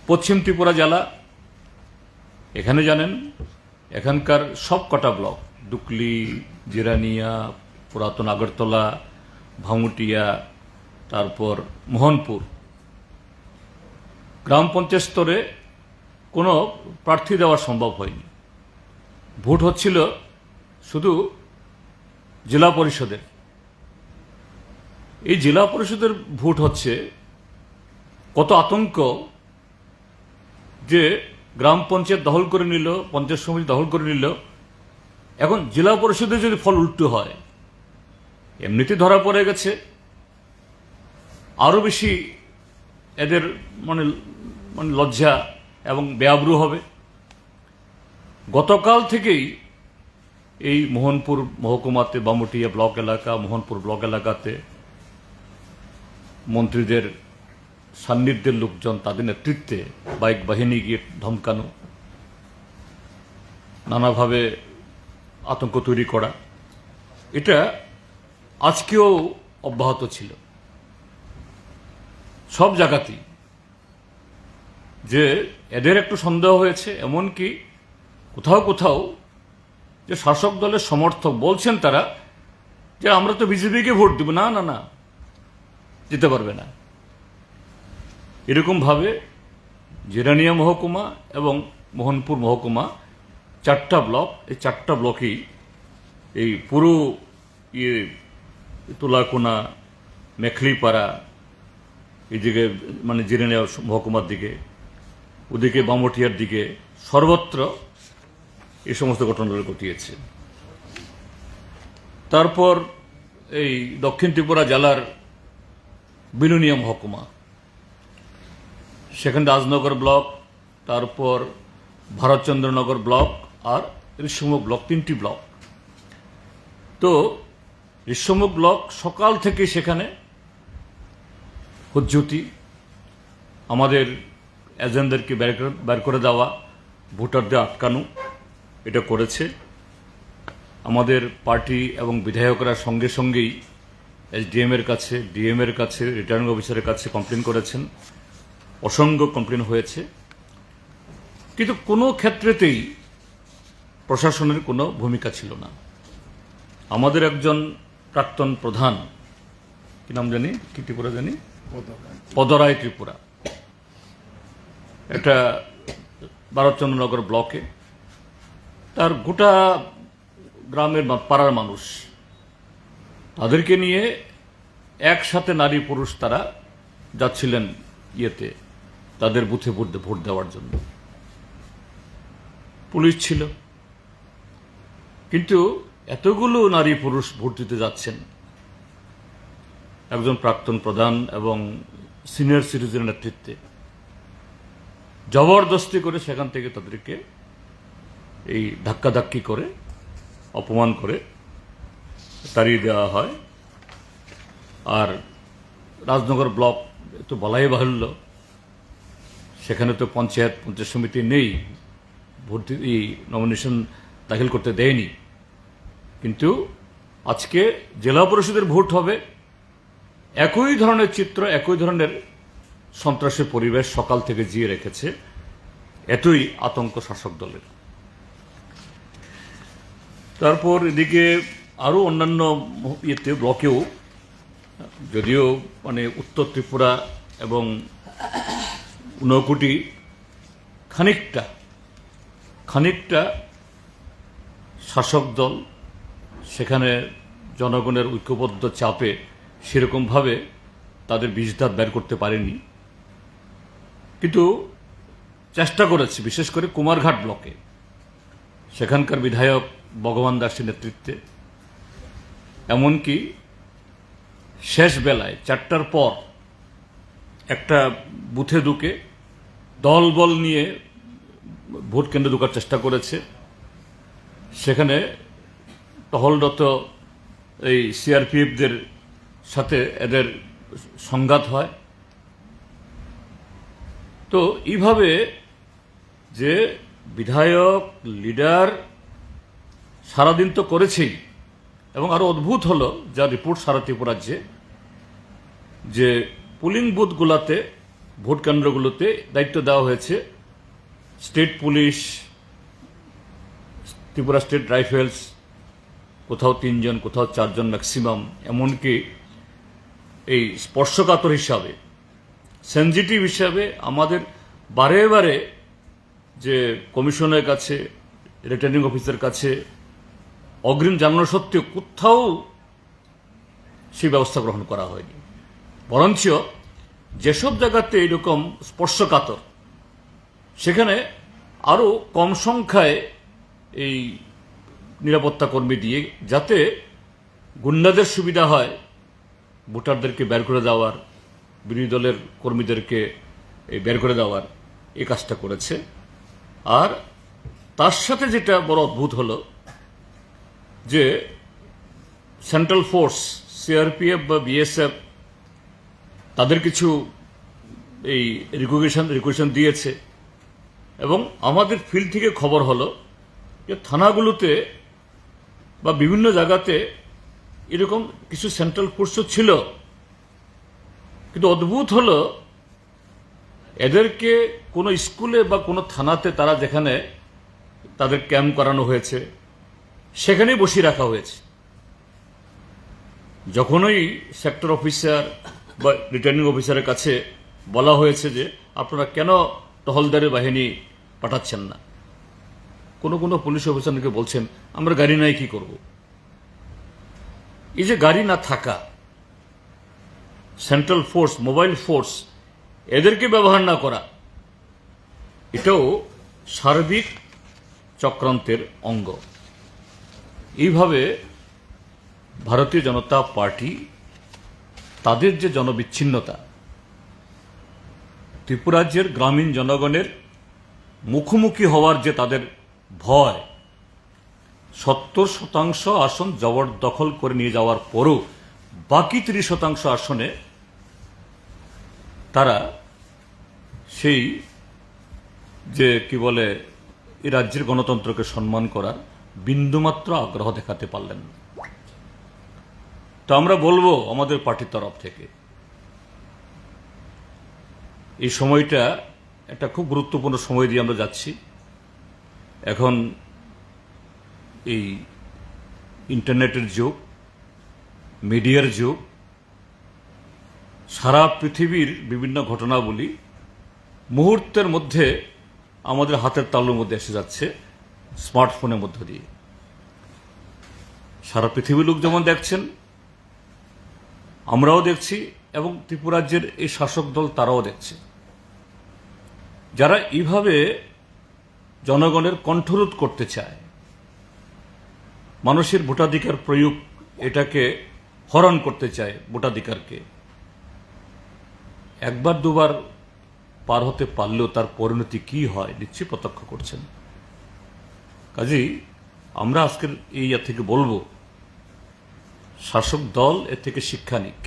পশ্চিম ত্রিপুরা জেলা, এখানে জানেন এখানকার সব কটা ব্লক, ডুকলি, জিরানিয়া, পুরাতন আগরতলা, ভাঙুটিয়া, তারপর মোহনপুর, গ্রাম পঞ্চায়েত স্তরে কোনো প্রার্থী দেওয়া সম্ভব হয়নি। ভোট হচ্ছিল শুধু জেলা পরিষদের। এই জেলা পরিষদের ভোট হচ্ছে কত আতঙ্ক যে গ্রাম পঞ্চায়েত দখল করে নিল, পঞ্চায়েত সমিতি দখল করে নিল। এখন জেলা পরিষদে যদি ফল উল্টো হয়, এমনিতে ধরা পড়ে গেছে, আরো বেশি এদের মানে মানে লজ্জা এবং বেআব্রু হবে। গতকাল থেকেই এই মোহনপুর মহকুমাতে, বামুটিয়া ব্লক এলাকা, মোহনপুর ব্লক এলাকাতে মন্ত্রীদের সান্নিধ্যের লোকজন, তাদের নেতৃত্বে বাইক বাহিনী গিয়ে ধমকানো, নানাভাবে আতঙ্ক তৈরি করা, এটা আজকেও অব্যাহত ছিল সব জায়গাতেই। যে এদের একটু সন্দেহ হয়েছে, এমনকি কোথাও কোথাও যে শাসক দলের সমর্থক বলছেন তারা যে আমরা তো বিজেপিকে ভোট দেব, না না না, যেতে পারবে না। এরকম ভাবে জিরানিয়া মহকুমা এবং মোহনপুর মহকুমা, চারটা ব্লক, এই চারটা ব্লকেই এই পুরো তুলাকোনা, মেখলিপাড়া, এইদিকে মানে জিরানিয়া মহকুমার দিকে, ওদিকে বামুটিয়ার দিকে, সর্বত্র এই সমস্ত ঘটনাগুলো ঘটিয়েছে। তারপর এই দক্ষিণ ত্রিপুরা জেলার বিলোনিয়া মহকুমা, সেখানে রাজনগর ব্লক, তারপর ভারতচন্দ্রনগর ব্লক আর ঋষ্যমুখ ব্লক, তিনটি ব্লক। তো ঋষ্যমুখ ব্লক সকাল থেকে সেখানে হুজ্জুতি, আমাদের এজেন্টদেরকে বের করে দেওয়া, ভোটারদের আটকানো, এটা করেছে। আমাদের পার্টি এবং বিধায়করা সঙ্গে সঙ্গেই এসডিএম এর কাছে, ডিএম এর কাছে, রিটার্নিং অফিসারের কাছে কমপ্লেন করেছেন। অসংখ্য কমপ্লেন হয়েছে, কিন্তু কোনো ক্ষেত্রেতেই প্রশাসনের কোনো ভূমিকা ছিল না। আমাদের একজন প্রাক্তন প্রধান, কি নাম জানি, কি ত্রিপুরা জানি, পদরায় ত্রিপুরা, এটা ভারতচন্দ্রনগর ব্লকে, তার গোটা গ্রামের পাড়ার মানুষ, তাদেরকে নিয়ে একসাথে নারী পুরুষ তারা যাচ্ছিলেন ইয়েতে, তাদের বুথে ভোট দেওয়ার জন্য। পুলিশ ছিল, কিন্তু এতগুলো নারী পুরুষ ভোট দিতে যাচ্ছেন, একজন প্রাক্তন প্রধান এবং সিনিয়র সিটিজেনের নেতৃত্বে জবরদস্তি করে সেখান থেকে তাদেরকে এই ধাক্কাধাক্কি করে, অপমান করে তাড়িয়ে দেওয়া হয়। আর রাজনগর ব্লক তো বলাই বাহুল্য, সেখানে তো পঞ্চায়েত সমিতি নেই, ভোট নমিনেশন দাখিল করতে দেয়নি। কিন্তু আজকে জেলা পরিষদের ভোট হবে, একই ধরনের চিত্র, একই ধরনের সন্ত্রাসের পরিবেশ সকাল থেকে জিয়ে রেখেছে। এতই আতঙ্ক শাসক দলের। তারপর এদিকে আরো অন্যান্য ইয়েতে ব্লকেও, যদিও মানে উত্তর ত্রিপুরা এবং ঊনকোটি খানিকটা শাসক দল সেখানে জনগণের ঐক্যবদ্ধ চাপে সেরকমভাবে তাদের বিষদাঁত বের করতে পারেনি, কিন্তু চেষ্টা করেছে। বিশেষ করে কুমারঘাট ব্লকে সেখানকার বিধায়ক ভগবান দাসের নেতৃত্বে, এমনকি শেষ বেলায় 4টার পর একটা বুথে ঢুকে দলবল নিয়ে ভোট কেন্দ্রে ঢোকার চেষ্টা করেছে। সেখানে টহলরত এই সিআরপিএফদের সাথে এদের সংঘাত হয়। তো এইভাবে যে বিধায়ক, লিডার সারাদিন তো করেছেই, এবং আরো অদ্ভুত হলো যা রিপোর্ট সারা ত্রিপুরা রাজ্যে, যে পোলিং বুথগুলাতে ভোট কেন্দ্রগুলোতে দায়িত্ব দেওয়া হয়েছে state police, Tripura state rifles, কোথাও 3 জন, কোথাও 4 জন ম্যাক্সিমাম। এমনকি এই স্পর্শকাতর হিসাবে, সেনজিটিভ হিসাবে আমাদের বারে বারে যে কমিশনের কাছে, রিটার্নিং অফিসার কাছে অগ্রিম জানানো সত্ত্বেও কোথাও সেই ব্যবস্থা গ্রহণ করা হয়নি। বরঞ্চ যেসব জায়গাতে এরকম স্পর্শকাতর, সেখানে আরও কম সংখ্যায় এই নিরাপত্তা কর্মী দিয়ে, যাতে গুন্ডাদের সুবিধা হয় ভোটারদেরকে বের করে দেওয়ার, বিরোধী দলের কর্মীদেরকে বের করে দেওয়ার, এই কাজটা করেছে। আর তার সাথে যেটা বড় অদ্ভুত হলো যে সেন্ট্রাল ফোর্স, সিআরপিএফ বা বিএসএফ, তাদের কিছু এই রিকুয়েশন দিয়েছে, এবং আমাদের ফিল্ড থেকে খবর হলো যে থানাগুলোতে বা বিভিন্ন জায়গাতে এরকম কিছু সেন্ট্রাল ফোর্সও ছিল। কিন্তু অদ্ভুত হলো, এদেরকে কোনো স্কুলে বা কোনো থানাতে তারা যেখানে তাদের ক্যাম্প করানো হয়েছে সেখানেই বসিয়ে রাখা হয়েছে। যখনই সেক্টর অফিসার বা রিটার্নিং অফিসারের কাছে বলা হয়েছে যে আপনারা কেন টহলদারি বাহিনী পাঠাচ্ছেন না, কোনো কোনো পুলিশ অফিসারকে বলছেন আমরা গাড়ি নাই, কি করব। এই যে গাড়ি না থাকা, সেন্ট্রাল ফোর্স, মোবাইল ফোর্স, এদেরকে ব্যবহার না করা, এটাও সার্বিক চক্রান্তের অঙ্গ। এইভাবে ভারতীয় জনতা পার্টি তাদের যে জনবিচ্ছিন্নতা, ত্রিপুরাজ্যের গ্রামীণ জনগণের মুখোমুখি হওয়ার যে তাদের ভয়, 70% আসন জবরদখল করে নিয়ে যাওয়ার পরও বাকি 30% আসনে তারা সেই যে কি বলে এই রাজ্যের গণতন্ত্রকে সম্মান করার বিন্দুমাত্র আগ্রহ দেখাতে পারলেন না। তো আমরা বলবো আমাদের পার্টির তরফ থেকে, এই সময়টা একটা খুব গুরুত্বপূর্ণ সময় দিয়ে আমরা যাচ্ছি। এখন এই ইন্টারনেটের যুগ, মিডিয়ার যুগ, সারা পৃথিবীর বিভিন্ন ঘটনাবলী মুহূর্তের মধ্যে আমাদের হাতের তালুর মধ্যে এসে যাচ্ছে স্মার্টফোনের মধ্য দিয়ে। সারা পৃথিবীর লোক যেমন দেখছেন, আমরাও দেখছি, এবং ত্রিপুরাজ্যের এই শাসক দল তারাও দেখছে। যারা এইভাবে জনগণের কণ্ঠরোধ করতে চায়, মানুষের ভোটাধিকার প্রয়োগ, এটাকে হরণ করতে চায় ভোটাধিকারকে, একবার দুবার পার হতে পারলেও তার পরিণতি কি হয় নিশ্চয়ই প্রত্যক্ষ করছেন। কাজেই আমরা আজকের এই থেকে বলবো, শাসক দল এর থেকে শিক্ষা নিক।